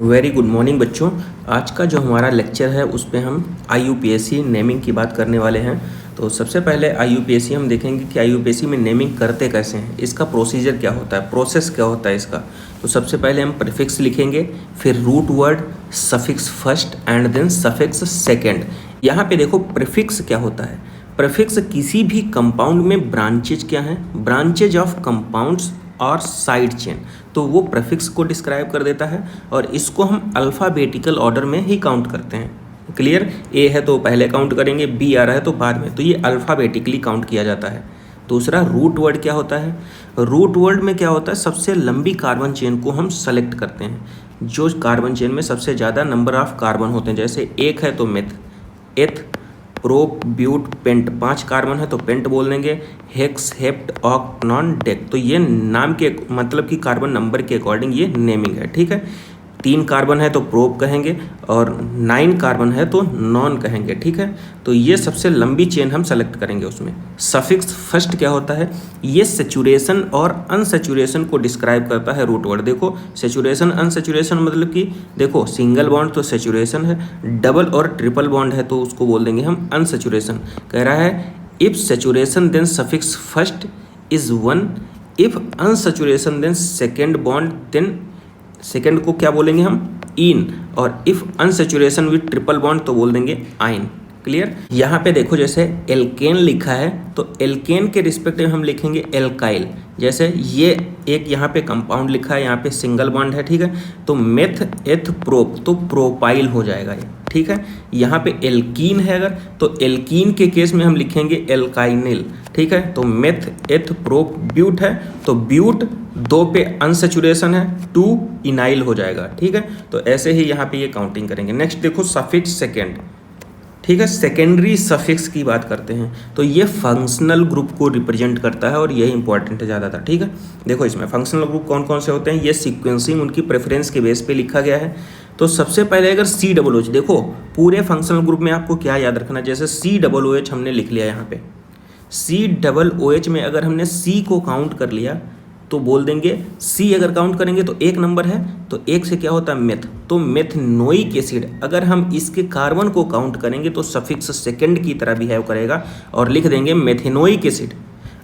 Very good morning बच्चों। आज का जो हमारा लेक्चर है उस पे हम IUPAC नेमिंग की बात करने वाले हैं। तो सबसे पहले IUPAC हम देखेंगे कि IUPAC में नेमिंग करते कैसे हैं, इसका प्रोसीजर क्या होता है, प्रोसेस क्या होता है इसका। तो सबसे पहले हम प्रीफिक्स लिखेंगे, फिर root word, suffix first and then suffix second. यहाँ पे देखो प्रीफिक्स क्या होता है। प्रीफिक्स किसी भी कंपाउंड में ब्रांचेज क्या हैं, ब्रांचेज ऑफ कंपाउंड्स और साइड चेन, तो वो प्रीफिक्स को डिस्क्राइब कर देता है और इसको हम अल्फ़ाबेटिकल ऑर्डर में ही काउंट करते हैं। क्लियर, ए है तो पहले काउंट करेंगे, बी आ रहा है तो बाद में, तो ये अल्फ़ाबेटिकली काउंट किया जाता है। दूसरा रूट वर्ड क्या होता है। रूट वर्ड में क्या होता है, सबसे लंबी कार्बन चेन को हम सेलेक्ट करते हैं, जो कार्बन चेन में सबसे ज़्यादा नंबर ऑफ कार्बन होते हैं। जैसे एक है तो मेथ, एथ, प्रोप, ब्यूट, पेंट, 5 कार्बन है तो पेंट बोल देंगे। हेक्स, हेप्ट, ऑक्टनॉन, डेक, तो ये नाम के मतलब कि कार्बन नंबर के अकॉर्डिंग ये नेमिंग है। ठीक है, 3 कार्बन है तो प्रोप कहेंगे और 9 कार्बन है तो नॉन कहेंगे। ठीक है, तो ये सबसे लंबी चेन हम सेलेक्ट करेंगे उसमें। सफिक्स फर्स्ट क्या होता है, ये सेचुरेशन और अनसेचुरेशन को डिस्क्राइब करता है रूट वर्ड। देखो सेचुरेशन अनसेचुरेशन मतलब कि देखो सिंगल बॉन्ड तो सेचुरेशन है, डबल और ट्रिपल बॉन्ड है तो उसको बोल देंगे हम अनसेचुरेशन। कह रहा है if saturation then suffix first is 1, if unsaturation then second bond then second को क्या बोलेंगे हम, इन, और if unsaturation with triple bond तो बोल देंगे आइन। क्लियर, यहाँ पे देखो जैसे एल्केन लिखा है तो एल्केन के रिस्पेक्ट में हम लिखेंगे एल्काइल। जैसे ये एक यहाँ पे कंपाउंड लिखा है, यहाँ पे सिंगल बॉन्ड है। ठीक है, तो मेथ एथ प्रोप तो प्रोपाइल हो जाएगा ये। ठीक है, यहाँ पे एल्कीन है अगर तो एल्कीन के केस में हम लिखेंगे एल्काइनिल। ठीक है, तो मेथ एथ प्रोप ब्यूट है तो ब्यूट 2 पे अनसेचुरेशन है, 2 इनाइल हो जाएगा। ठीक है, तो ऐसे ही यहाँ पे ये काउंटिंग करेंगे। नेक्स्ट देखो सफिक्स सेकेंड। ठीक है, सेकेंडरी सफिक्स की बात करते हैं तो ये फंक्शनल ग्रुप को रिप्रेजेंट करता है और यही इंपॉर्टेंट है ज़्यादातर। ठीक है, देखो इसमें फंक्शनल ग्रुप कौन कौन से होते हैं, ये सीक्वेंसिंग उनकी प्रेफरेंस के बेस पे लिखा गया है। तो सबसे पहले अगर COOH, देखो पूरे फंक्शनल ग्रुप में आपको क्या याद रखना, जैसे COOH हमने लिख लिया यहाँ पे, COOH में अगर हमने C को काउंट कर लिया तो बोल देंगे C अगर काउंट करेंगे तो 1 नंबर है तो 1 से क्या होता है मेथ, तो मेथनोइक एसिड। अगर हम इसके कार्बन को काउंट करेंगे तो सफिक्स सेकेंड की तरह बिहेव करेगा और लिख देंगे मेथेनोइक एसिड।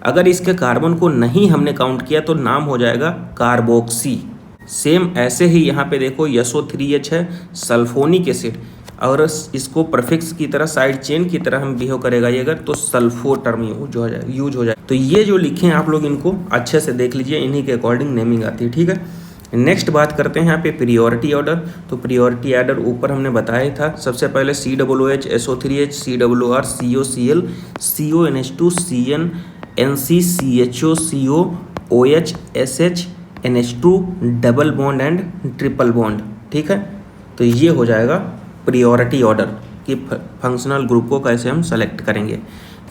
अगर इसके कार्बन को नहीं हमने काउंट किया तो नाम हो जाएगा कार्बोक्सी। सेम ऐसे ही यहाँ पे देखो SO3H है सल्फोनिक एसिड, और इसको प्रीफिक्स की तरह साइड चेन की तरह हम बिहेव करेगा ये अगर तो सल्फो टर्म यूज हो जाए। तो ये जो लिखे हैं आप लोग इनको अच्छे से देख लीजिए, इन्हीं के अकॉर्डिंग नेमिंग आती है। ठीक है, नेक्स्ट बात करते हैं यहाँ पे प्रियोरिटी ऑर्डर। तो प्रियोरिटी ऑर्डर ऊपर हमने बताया था, सबसे पहले COOH, SO3H, COR, COCl, CONH2, CN, NC, CHO, CO, OH, SH, NH2, double bond and triple bond. ठीक है, तो ये हो जाएगा प्रियोरिटी ऑर्डर कि फंक्शनल ग्रुप को कैसे हम सेलेक्ट करेंगे।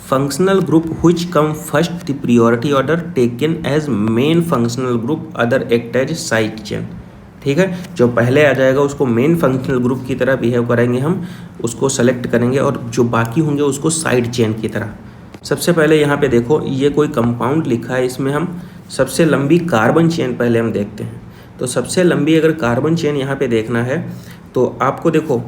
Functional group which come first the priority order taken as main functional group, other act as side chain. ठीक है, जो पहले आ जाएगा उसको मेन फंक्शनल ग्रुप की तरह बिहेव करेंगे, हम उसको सेलेक्ट करेंगे और जो बाकी होंगे उसको साइड चेन की तरह। सबसे पहले यहाँ पे देखो ये कोई कंपाउंड लिखा है, इसमें हम सबसे लंबी कार्बन चेन पहले हम देखते हैं। तो सबसे लंबी अगर कार्बन चेन यहाँ पे देखना है तो आपको देखो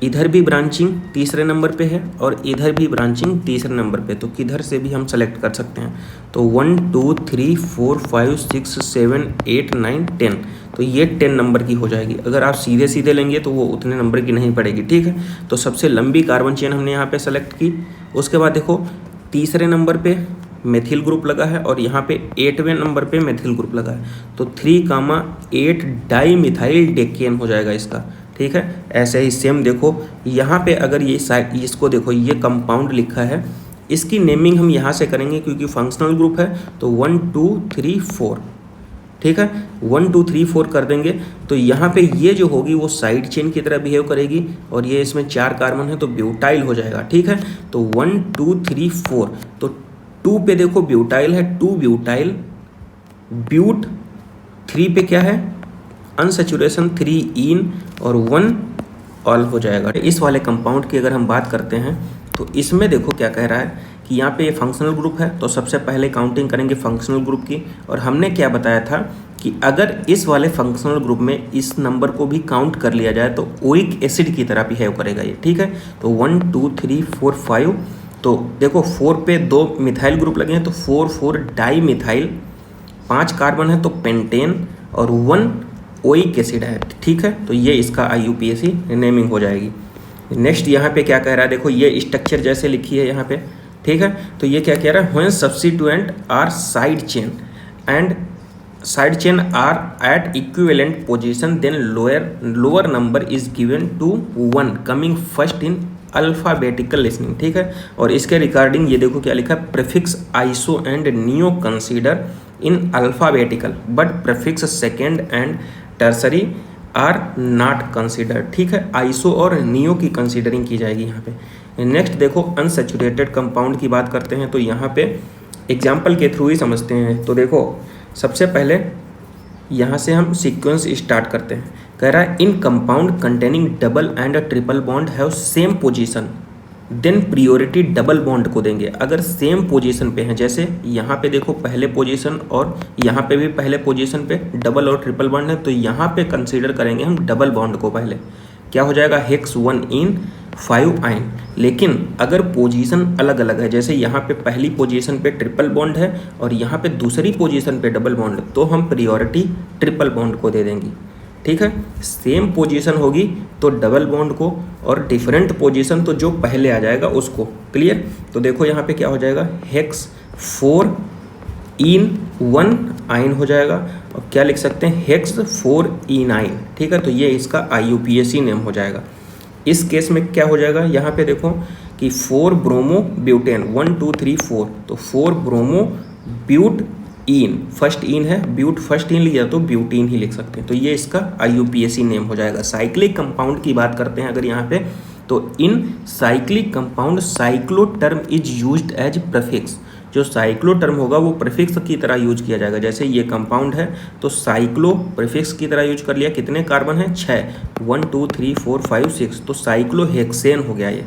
इधर भी ब्रांचिंग तीसरे नंबर पे है और इधर भी ब्रांचिंग तीसरे नंबर पे, तो किधर से भी हम सेलेक्ट कर सकते हैं। तो 1 2 3 4 5 6 7 8 9 10, तो ये 10 नंबर की हो जाएगी। अगर आप सीधे सीधे लेंगे तो वो उतने नंबर की नहीं पड़ेगी। ठीक है, तो सबसे लंबी कार्बन चेन हमने यहाँ पे सेलेक्ट की। उसके बाद देखो तीसरे नंबर पे मेथिल ग्रुप लगा है और यहाँ पे 8वें नंबर पे मेथिल ग्रुप लगा है, तो 3,8 डाई मिथाइल डेकेन हो जाएगा इसका। ठीक है, ऐसे ही सेम देखो यहाँ पे अगर ये इसको देखो ये कंपाउंड लिखा है, इसकी नेमिंग हम यहाँ से करेंगे क्योंकि फंक्शनल ग्रुप है। तो 1 2 3 4, ठीक है, 1 2 3 4 कर देंगे तो यहाँ पे ये जो होगी वो साइड चेन की तरह बिहेव करेगी और ये इसमें 4 कार्बन है तो ब्यूटाइल हो जाएगा। ठीक है, तो 1 2 3 4, तो 2 पे देखो ब्यूटाइल है, 2 ब्यूटाइल, ब्यूट 3 पे क्या है अनसेचुरेशन 3 इन और 1 ऑल हो जाएगा। इस वाले कंपाउंड की अगर हम बात करते हैं तो इसमें देखो क्या कह रहा है कि यहाँ पे ये फंक्शनल ग्रुप है तो सबसे पहले काउंटिंग करेंगे फंक्शनल ग्रुप की। और हमने क्या बताया था कि अगर इस वाले फंक्शनल ग्रुप में इस नंबर को भी काउंट कर लिया जाए तो ओइक एसिड की तरह बिहेव करेगा ये, ठीक है। तो 1 2 3 4 5, तो देखो 4 पे 2 मिथाइल ग्रुप लगे हैं तो 4 4 डाई मिथाइल, 5 कार्बन है तो पेंटेन और 1 ओइक एसिड है, ठीक है। तो ये इसका IUPAC नेमिंग हो जाएगी। नेक्स्ट यहाँ पे क्या कह रहा है, देखो ये स्ट्रक्चर जैसे लिखी है यहाँ पे, ठीक है। तो ये क्या कह रहा है, when substituent are side chain and side chain are at equivalent position then lower number is given to 1 coming first in alphabetical listening, ठीक है। और इसके रिगार्डिंग ये देखो क्या लिखा है, prefix iso and neo consider in alphabetical but prefix second and tertiary are not consider, ठीक है। आइसो और नियो की कंसीडरिंग की जाएगी यहाँ पे। नेक्स्ट देखो अनसैचुरेटेड कंपाउंड की बात करते हैं, तो यहाँ पे एग्जाम्पल के थ्रू ही समझते हैं। तो देखो सबसे पहले यहाँ से हम सीक्वेंस स्टार्ट करते हैं। कह रहा है in compound containing double and triple bond have same position then priority double bond को देंगे। अगर सेम पोजीशन पे हैं, जैसे यहाँ पे देखो पहले पोजीशन और यहाँ पे भी पहले पोजीशन पे डबल और ट्रिपल बॉन्ड है, तो यहाँ पे कंसीडर करेंगे हम डबल बॉन्ड को पहले। क्या हो जाएगा, हेक्स 1 इन 5 आइन। लेकिन अगर पोजीशन अलग अलग है, जैसे यहाँ पे पहली पोजीशन पे ट्रिपल बॉन्ड है और यहाँ पे दूसरी पोजीशन पे डबल बॉन्ड, तो हम प्रियोरिटी ट्रिपल बॉन्ड को दे देंगे, ठीक है। सेम पोजीशन होगी तो डबल बॉन्ड को और डिफरेंट पोजीशन तो जो पहले आ जाएगा उसको। क्लियर। तो देखो यहाँ पे क्या हो जाएगा, हेक्स 4 इन 1 आइन हो जाएगा। और क्या लिख सकते हैं, हेक्स 4 इन आइन, ठीक है। तो ये इसका IUPAC नेम हो जाएगा। इस केस में क्या हो जाएगा, यहाँ पे देखो कि 4 ब्रोमो ब्यूटेन 1 2 3 4, तो 4 ब्रोमो ब्यूट इन, फर्स्ट इन है, ब्यूट फर्स्ट इन लिया तो ब्यूटीन ही लिख सकते हैं। तो ये इसका IUPAC नेम हो जाएगा। साइक्लिक कंपाउंड की बात करते हैं अगर यहाँ पे, तो in cyclic compound cyclo term is used as prefix. जो साइक्लो टर्म होगा वो प्रीफिक्स की तरह यूज किया जाएगा। जैसे ये कंपाउंड है तो साइक्लो प्रीफिक्स की तरह यूज कर लिया। कितने कार्बन है, 6, 1 2 3 4 5 6, तो साइक्लो हेक्सेन हो गया ये।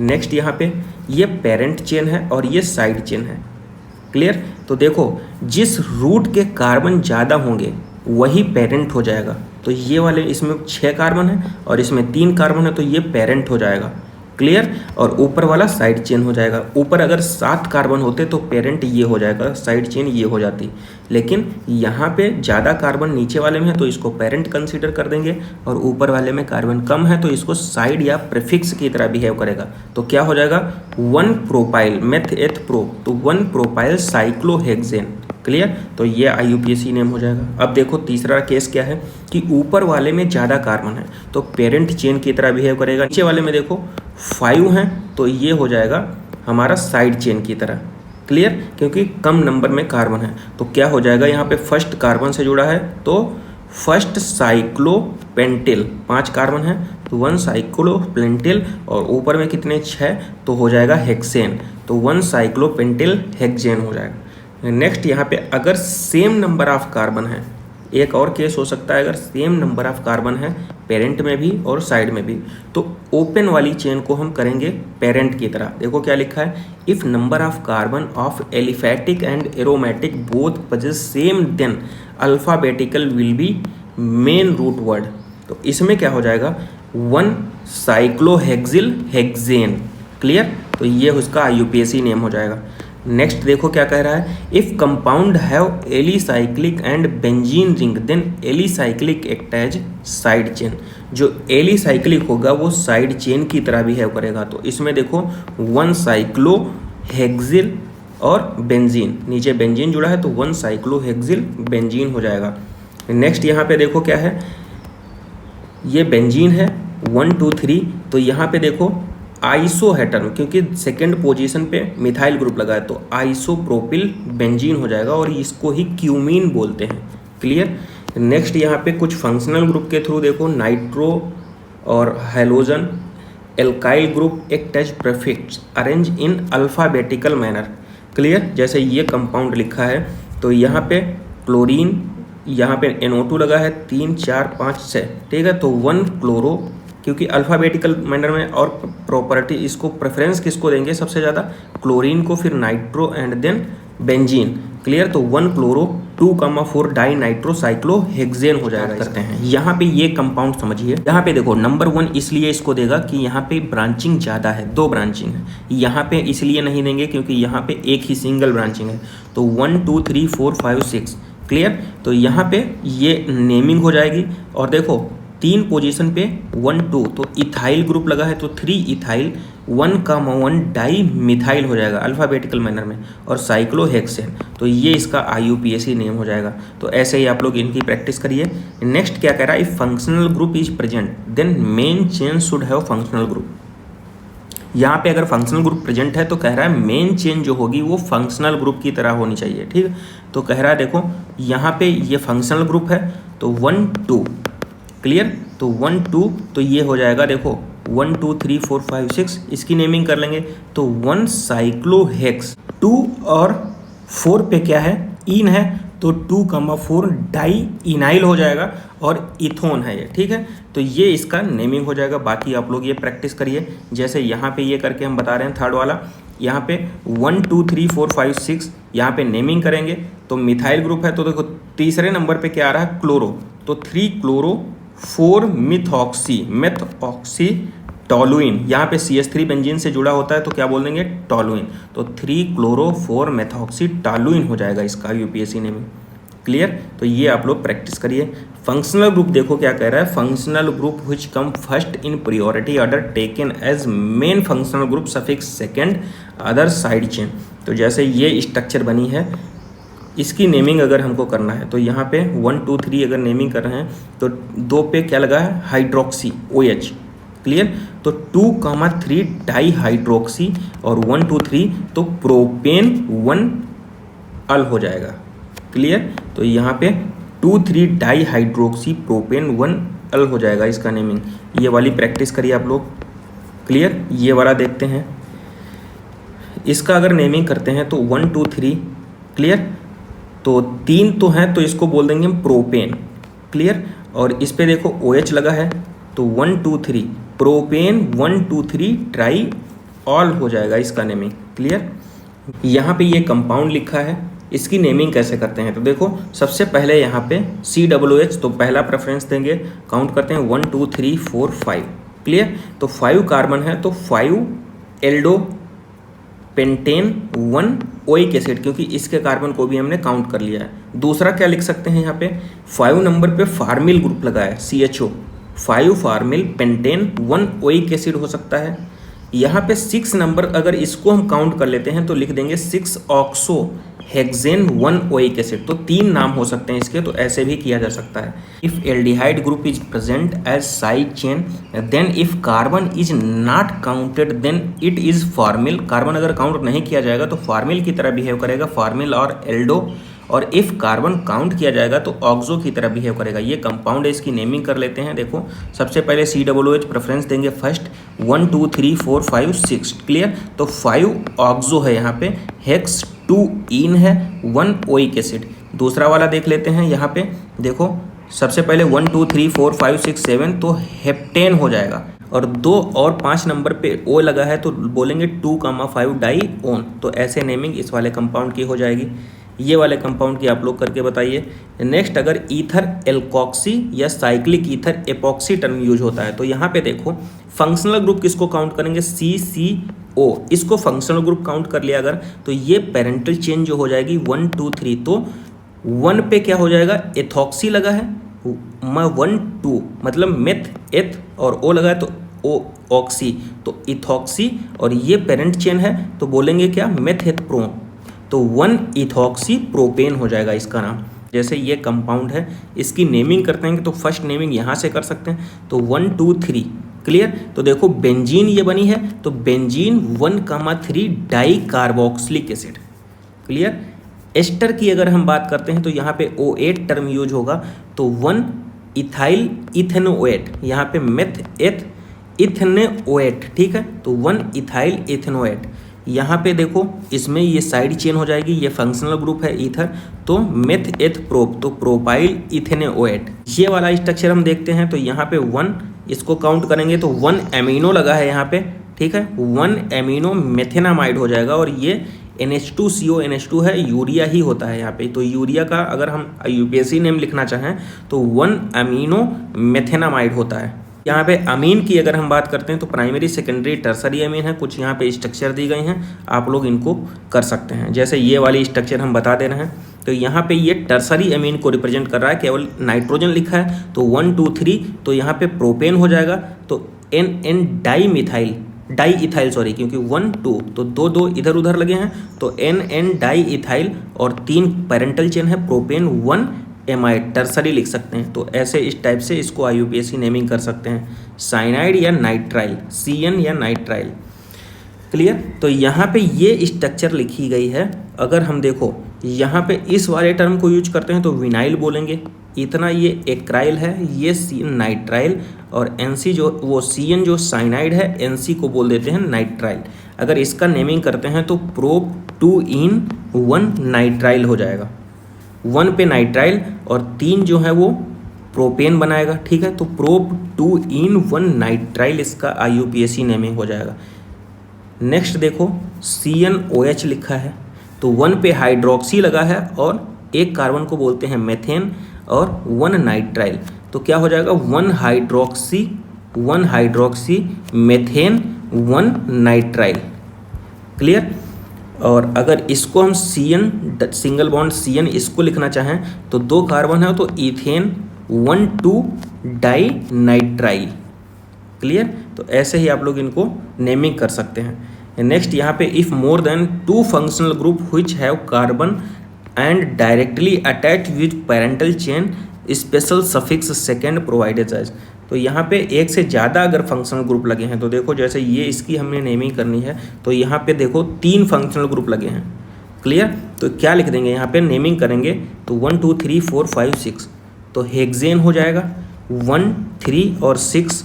नेक्स्ट यहाँ पे ये पेरेंट चेन है और ये साइड चेन है। क्लियर। तो देखो जिस रूट के कार्बन ज़्यादा होंगे वही पेरेंट हो जाएगा। तो ये वाले इसमें 6 कार्बन है और इसमें 3 कार्बन है, तो ये पेरेंट हो जाएगा। क्लियर। और ऊपर वाला साइड चेन हो जाएगा। ऊपर अगर 7 कार्बन होते तो पेरेंट ये हो जाएगा, साइड चेन ये हो जाती। लेकिन यहाँ पे ज़्यादा कार्बन नीचे वाले में है तो इसको पेरेंट कंसीडर कर देंगे, और ऊपर वाले में कार्बन कम है तो इसको साइड या प्रीफिक्स की तरह बिहेव करेगा। तो क्या हो जाएगा, 1 प्रोपाइल मेथ एथ प्रो, तो 1 प्रोपाइल साइक्लोहेक्सेन। क्लियर। तो ये IUPAC नेम हो जाएगा। अब देखो तीसरा केस क्या है कि ऊपर वाले में ज़्यादा कार्बन है तो पेरेंट चेन की तरह बिहेव करेगा। नीचे वाले में देखो 5 हैं तो ये हो जाएगा हमारा साइड चेन की तरह। क्लियर। क्योंकि कम नंबर में कार्बन है तो क्या हो जाएगा, यहाँ पे फर्स्ट कार्बन से जुड़ा है तो फर्स्ट साइक्लोपेंटिल, 5 कार्बन है तो 1 साइक्लोपेंटिल, और ऊपर में कितने 6, तो हो जाएगा हेक्सेन, तो 1 साइक्लोपेंटिल हेक्सेन हो जाएगा। नेक्स्ट यहाँ पे अगर सेम नंबर ऑफ कार्बन है, एक और केस हो सकता है अगर सेम नंबर ऑफ कार्बन है पेरेंट में भी और साइड में भी, तो ओपन वाली चेन को हम करेंगे पेरेंट की तरह। देखो क्या लिखा है, if number of carbon of aliphatic and aromatic both possess same then alphabetical will be main root word. तो इसमें क्या हो जाएगा, 1 साइक्लोहेक्सिल हेक्सेन। क्लियर। तो ये उसका IUPAC नेम हो जाएगा। नेक्स्ट देखो क्या कह रहा है, if compound have alicyclic and benzene ring then alicyclic act as side chain. जो एलिसाइक्लिक होगा वो साइड चेन की तरह बिहेव करेगा। तो इसमें देखो 1 साइक्लोहेक्सिल और बेंजीन, नीचे बेंजीन जुड़ा है तो 1 साइक्लोहेक्सिल बेंजीन हो जाएगा। नेक्स्ट यहाँ पे देखो क्या है, ये बेंजीन है 1 2 3, तो यहाँ पे देखो आइसोहेटर्न, क्योंकि सेकंड पोजीशन पे मिथाइल ग्रुप लगा है तो आइसोप्रोपिल बेंजीन हो जाएगा और इसको ही क्यूमीन बोलते हैं। क्लियर। नेक्स्ट यहाँ पे कुछ फंक्शनल ग्रुप के थ्रू देखो, नाइट्रो और halogen alkyl group act as prefix arrange in alphabetical manner. Clear. जैसे ये कंपाउंड लिखा है तो यहाँ पे क्लोरीन, यहाँ पे NO2 लगा है 3 4 5 6, ठीक है। तो 1 क्लोरो, क्योंकि अल्फ़ाबेटिकल मैनर में और प्रॉपर्टी इसको प्रेफरेंस किसको देंगे सबसे ज़्यादा, क्लोरीन को, फिर nitro and then benzene. Clear. तो 1 क्लोरो 2,4 डाई नाइट्रोसाइक्लोहेक्सेन हो जाएगा करते हैं। यहाँ पे ये कंपाउंड समझिए, यहाँ पे देखो नंबर 1 इसलिए इसको देगा कि यहाँ पे ब्रांचिंग ज़्यादा है, 2 ब्रांचिंग है। यहाँ पे इसलिए नहीं देंगे क्योंकि यहाँ पे एक ही सिंगल ब्रांचिंग है। तो 1 2 3 4 5 6 क्लियर। तो यहाँ पे ये नेमिंग हो जाएगी। और देखो 3 पोजीशन पे 1 2 तो इथाइल ग्रुप लगा है तो 3 इथाइल 1,1 डाई मिथाइल हो जाएगा अल्फ़ाबेटिकल मैनर में, और साइक्लोहेक्सेन। तो ये इसका IUPAC नेम हो जाएगा। तो ऐसे ही आप लोग इनकी प्रैक्टिस करिए। नेक्स्ट क्या कह रहा है, if functional group is present then main chain should have functional group. यहाँ पे अगर फंक्शनल ग्रुप प्रेजेंट है तो कह रहा है मेन चेन जो होगी वो फंक्शनल ग्रुप की तरह होनी चाहिए। ठीक है, तो कह रहा है देखो यहाँ पे ये फंक्शनल ग्रुप है तो 1 2 क्लियर। तो 1 2 तो ये हो जाएगा देखो 1 2 3 4 5 6 इसकी नेमिंग कर लेंगे। तो 1 साइक्लोहेक्स, 2 और 4 पे क्या है, इन है तो 2,4 डाई इनाइल हो जाएगा और इथोन है ये। ठीक है, तो ये इसका नेमिंग हो जाएगा। बाकी आप लोग ये प्रैक्टिस करिए, जैसे यहाँ पे ये करके हम बता रहे हैं थर्ड वाला। यहाँ पे 1 2 3 4 5 6 यहाँ पे नेमिंग करेंगे तो मिथाइल ग्रुप है। तो देखो तीसरे नंबर पे क्या आ रहा है, क्लोरो। तो 3 क्लोरो 4 मेथऑक्सी टॉलुइन। यहाँ पे CH3 बेंजीन से जुड़ा होता है तो क्या बोल देंगे, टॉलुइन। तो 3 क्लोरो 4 मेथऑक्सी टॉलुइन हो जाएगा इसका UPSC नेमिंग। क्लियर। तो ये आप लोग प्रैक्टिस करिए। फंक्शनल ग्रुप देखो क्या कह रहा है, functional group which come first in priority order taken as main functional group suffix second other side chain. तो जैसे ये स्ट्रक्चर बनी है इसकी नेमिंग अगर हमको करना है तो यहाँ पे 1 2 3 अगर नेमिंग कर रहे हैं तो 2 पे क्या लगा है, हाइड्रोक्सी OH। क्लियर। तो 2,3 डाई हाइड्रोक्सी और 1 2 3 तो प्रोपेन 1 अल हो जाएगा। क्लियर। तो यहाँ पे 2 3 डाई हाइड्रोक्सी प्रोपेन 1 अल हो जाएगा इसका नेमिंग। ये वाली प्रैक्टिस करिए आप लोग। क्लियर। ये वाला देखते हैं, इसका अगर नेमिंग करते हैं तो 1 2 3 क्लियर। तो 3 तो हैं तो इसको बोल देंगे हम प्रोपेन। क्लियर। और इस पे देखो OH लगा है तो 1 2 3 प्रोपेन 1 2 3 ट्राई ऑल हो जाएगा इसका नेमिंग। क्लियर। यहाँ पे ये कंपाउंड लिखा है, इसकी नेमिंग कैसे करते हैं तो देखो सबसे पहले यहाँ पे COOH तो पहला प्रेफरेंस देंगे। काउंट करते हैं 1 2 3 4 5 क्लियर। तो 5 कार्बन है तो 5 एल्डो पेंटेन 1 ओइक एसिड, क्योंकि इसके कार्बन को भी हमने काउंट कर लिया है। दूसरा क्या लिख सकते हैं, यहाँ पे 5 नंबर पे फार्मिल ग्रुप लगा है CHO, 5 formyl pentane 1 oic acid हो सकता है। यहाँ पे 6 नंबर अगर इसको हम काउंट कर लेते हैं तो लिख देंगे 6 ऑक्सो हेक्सेन 1 ओइक एसिड। तो 3 नाम हो सकते हैं इसके, तो ऐसे भी किया जा सकता है। If aldehyde group is present as side chain then if carbon is not counted then it is formyl. Carbon अगर काउंट नहीं किया जाएगा तो फार्मिल की तरह बिहेव करेगा, फार्मिल और एल्डो। और इफ कार्बन काउंट किया जाएगा तो ऑक्सो की तरह बिहेव करेगा। ये कंपाउंड है, इसकी नेमिंग कर लेते हैं। देखो सबसे पहले COOH प्रेफरेंस देंगे फर्स्ट 1 2 3 4 5 6 क्लियर। तो 5 ऑक्सो है यहाँ पे, हेक्स 2 इन है 1 ओइक एसिड। दूसरा वाला देख लेते हैं, यहाँ पे देखो सबसे पहले 1 2 3 4 5 6 7 तो हेप्टेन हो जाएगा। और 2 और 5 नंबर पे O लगा है तो बोलेंगे 2,5 डाई ओन। तो ऐसे नेमिंग इस वाले कंपाउंड की हो जाएगी। ये वाले कंपाउंड की आप लोग करके बताइए। नेक्स्ट अगर ईथर एल्कोक्सी या cyclic ether epoxy term use होता है तो यहाँ पे देखो फंक्शनल ग्रुप किसको काउंट करेंगे, CCO। इसको फंक्शनल ग्रुप काउंट कर लिया अगर तो ये पेरेंटल चेन जो हो जाएगी 1 2 3 तो 1 पे क्या हो जाएगा, एथॉक्सी लगा है 1 2 मतलब मेथ एथ और O लगा है तो O ऑक्सी तो इथॉक्सी। और ये पेरेंट चेन है तो बोलेंगे क्या, मेथ एथ प्रो। तो 1 इथॉक्सी प्रोपेन हो जाएगा इसका नाम। जैसे ये कंपाउंड है इसकी नेमिंग करते हैं तो फर्स्ट नेमिंग यहाँ से कर सकते हैं। तो 1 2 3 क्लियर। तो देखो बेंजीन ये बनी है तो benzene 1,3 di carboxylic acid. Clear. Ester की अगर हम बात करते हैं तो यहाँ पे O8 टर्म यूज होगा तो 1 इथाइल इथेनोएट, यहाँ पे मेथ एथ इथेनोएट। ठीक है, तो 1 इथाइल इथेनोएट। यहाँ पे देखो इसमें ये साइड चेन हो जाएगी, ये फंक्शनल ग्रुप है ईथर तो मेथ एथ प्रोप तो प्रोपाइल इथेनोएट। ये वाला स्ट्रक्चर हम देखते हैं तो यहाँ पे 1 इसको काउंट करेंगे तो 1 एमिनो लगा है यहाँ पे। ठीक है, 1 एमिनो मेथेनामाइड हो जाएगा और ये NH2CO NH2 है, यूरिया ही होता है यहाँ पे। तो यूरिया का अगर हम IUPAC नेम लिखना चाहें तो 1 अमीनो मेथेनामाइड होता है। यहाँ पे अमीन की अगर हम बात करते हैं तो प्राइमरी सेकेंडरी टर्सरी अमीन है। कुछ यहाँ पे स्ट्रक्चर दी गई हैं, आप लोग इनको कर सकते हैं। जैसे ये वाली स्ट्रक्चर हम बता दे रहे हैं, तो यहाँ पे ये टर्सरी अमीन को रिप्रेजेंट कर रहा है, केवल नाइट्रोजन लिखा है तो 1 2 3, तो यहाँ पे प्रोपेन हो जाएगा। तो NN डाई इथाइल सॉरी, क्योंकि 1 2 तो 2 इधर उधर लगे हैं, तो NN डाई इथाइल और 3 पैरेंटल चेन है, प्रोपेन 1 एमाइड टर्सरी लिख सकते हैं। तो ऐसे इस टाइप से इसको IUPAC नेमिंग कर सकते हैं, साइनाइड या नाइट्राइल, CN या नाइट्राइल। क्लियर। तो यहाँ पे ये स्ट्रक्चर लिखी गई है। अगर हम देखो यहाँ पे इस वाले टर्म को यूज करते हैं तो विनाइल बोलेंगे, इतना ये एक्राइल है, ये नाइट्राइल, और NC जो वो CN जो साइनाइड है, NC को बोल देते हैं नाइट्राइल। अगर इसका नेमिंग करते हैं तो प्रोप 2 in 1 नाइट्राइल हो जाएगा, 1 पे नाइट्राइल और 3 जो है वो प्रोपेन बनाएगा। ठीक है, तो प्रोप 2 in 1 नाइट्राइल इसका IUPAC नेमिंग हो जाएगा। नेक्स्ट देखो CnOH लिखा है, तो 1 पे हाइड्रोक्सी लगा है और एक कार्बन को बोलते हैं मेथेन और 1 नाइट्राइल, तो क्या हो जाएगा 1 हाइड्रोक्सी मेथेन 1 नाइट्राइल। क्लियर। और अगर इसको हम CN सिंगल बॉन्ड CN इसको लिखना चाहें तो 2 कार्बन है, तो इथेन 1 2 डाई नाइट्राइल। क्लियर। तो ऐसे ही आप लोग इनको नेमिंग कर सकते हैं। नेक्स्ट यहाँ पे if more than 2 functional group which have carbon and directly attach with parental chain special suffix second provided as. तो यहाँ पे एक से ज़्यादा अगर फंक्शनल ग्रुप लगे हैं, तो देखो जैसे ये इसकी हमने नेमिंग करनी है, तो यहाँ पे देखो 3 फंक्शनल ग्रुप लगे हैं। क्लियर। तो क्या लिख देंगे यहाँ पे नेमिंग करेंगे तो 1 2 3 4 5 6, तो हेक्सेन हो जाएगा 1 3 और 6,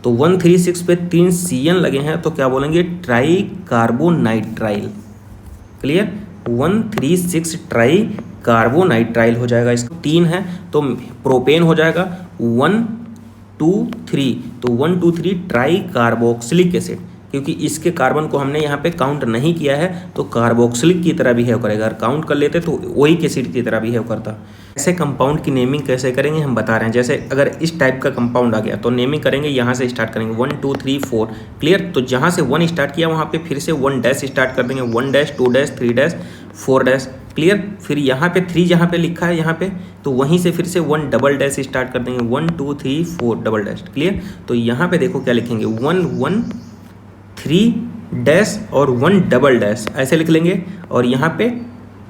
तो 1 3 6 पे 3 CN लगे हैं, तो क्या बोलेंगे try carbonitrile. Clear. 1 3 6 try carbonitrile हो जाएगा। इसको 3 है तो प्रोपेन हो जाएगा 1 2 3, तो 1 2 3 ट्राई कार्बोक्सिलिक एसिड, क्योंकि इसके कार्बन को हमने यहाँ पे काउंट नहीं किया है तो कार्बोक्सिलिक की तरह बिहेव करेगा, अगर काउंट कर लेते तो वही एसिड की तरह बिहेव करता। ऐसे कंपाउंड की नेमिंग कैसे करेंगे हम बता रहे हैं। जैसे अगर इस टाइप का कंपाउंड आ गया तो नेमिंग करेंगे, यहाँ से स्टार्ट करेंगे 1 2 3 4। क्लियर। तो जहाँ से 1 स्टार्ट किया वहाँ पे फिर से 1 डैश स्टार्ट कर देंगे, 1 dash 2 dash 3 dash 4 dash. Clear. फिर यहाँ पे 3 जहाँ पे लिखा है यहाँ पे, तो वहीं से फिर से 1 डबल डैश स्टार्ट कर देंगे, 1 2 3 4 डबल डैश। क्लियर। तो यहाँ पे देखो क्या लिखेंगे 1 1 3 डैश और 1 डबल डैश ऐसे लिख लेंगे, और यहाँ पे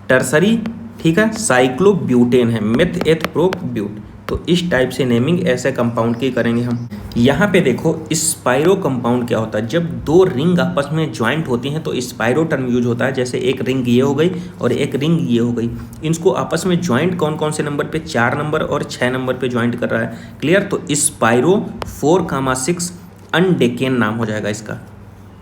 टर्सरी, ठीक है, साइक्लोब्यूटेन है, मेथ एथ प्रोप ब्यूट। तो इस टाइप से नेमिंग ऐसे कंपाउंड की करेंगे हम। यहाँ पे देखो स्पाइरो कंपाउंड क्या होता है, जब 2 रिंग आपस में ज्वाइंट होती हैं तो स्पाइरो टर्म यूज होता है। जैसे एक रिंग ये हो गई और एक रिंग ये हो गई, इनको आपस में ज्वाइंट कौन कौन से नंबर पे, 4 नंबर और 6 नंबर पे ज्वाइंट कर रहा है। क्लियर। तो स्पाइरो 4,6 अनडेकेन नाम हो जाएगा इसका।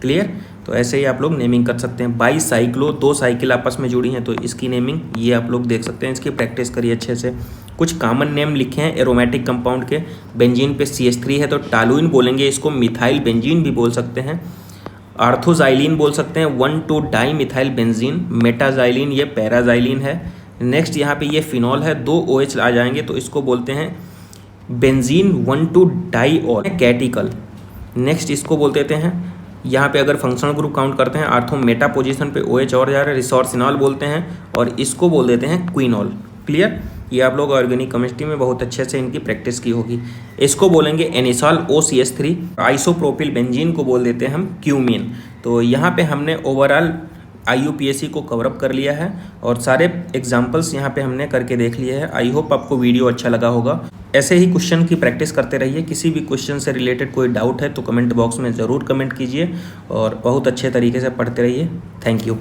क्लियर। तो ऐसे ही आप लोग नेमिंग कर सकते हैं। बाई साइक्लो 2 साइकिल आपस में जुड़ी हैं तो इसकी नेमिंग ये आप लोग देख सकते हैं, इसकी प्रैक्टिस करिए अच्छे से। कुछ कॉमन नेम लिखे हैं एरोमेटिक कंपाउंड के। बेंजीन पे CH3 है तो टालुइन बोलेंगे, इसको मिथाइल बेंजीन भी बोल सकते हैं। आर्थोजाइलिन बोल सकते हैं, 1 2 डाई मिथाइल बेंजीन। मेटाजाइलिन ये पैराजाइलिन है। नेक्स्ट यहाँ पे ये फिनॉल है, 2 OH आ जाएंगे तो इसको बोलते हैं बेंजीन 1 2 डाई और कैटिकल। नेक्स्ट इसको बोल देते हैं, यहाँ पे अगर फंक्शनल ग्रुप काउंट करते हैं आर्थो मेटा पोजीशन पे OH और जा रहा है, रिसोर्सिनॉल बोलते हैं, और इसको बोल देते हैं क्विनॉल। क्लियर। ये आप लोग ऑर्गेनिक केमिस्ट्री में बहुत अच्छे से इनकी प्रैक्टिस की होगी। इसको बोलेंगे एनिसॉल OCH3। आइसोप्रोपिल बेंजीन को बोल देते हैं हम क्यूमीन। तो यहाँ पे हमने ओवरऑल IUPAC को कवरअप कर लिया है और सारे एग्जाम्पल्स यहाँ पे हमने करके देख लिए हैं। आई होप आपको वीडियो अच्छा लगा होगा। ऐसे ही क्वेश्चन की प्रैक्टिस करते रहिए। किसी भी क्वेश्चन से रिलेटेड कोई डाउट है तो कमेंट बॉक्स में ज़रूर कमेंट कीजिए और बहुत अच्छे तरीके से पढ़ते रहिए। Thank you.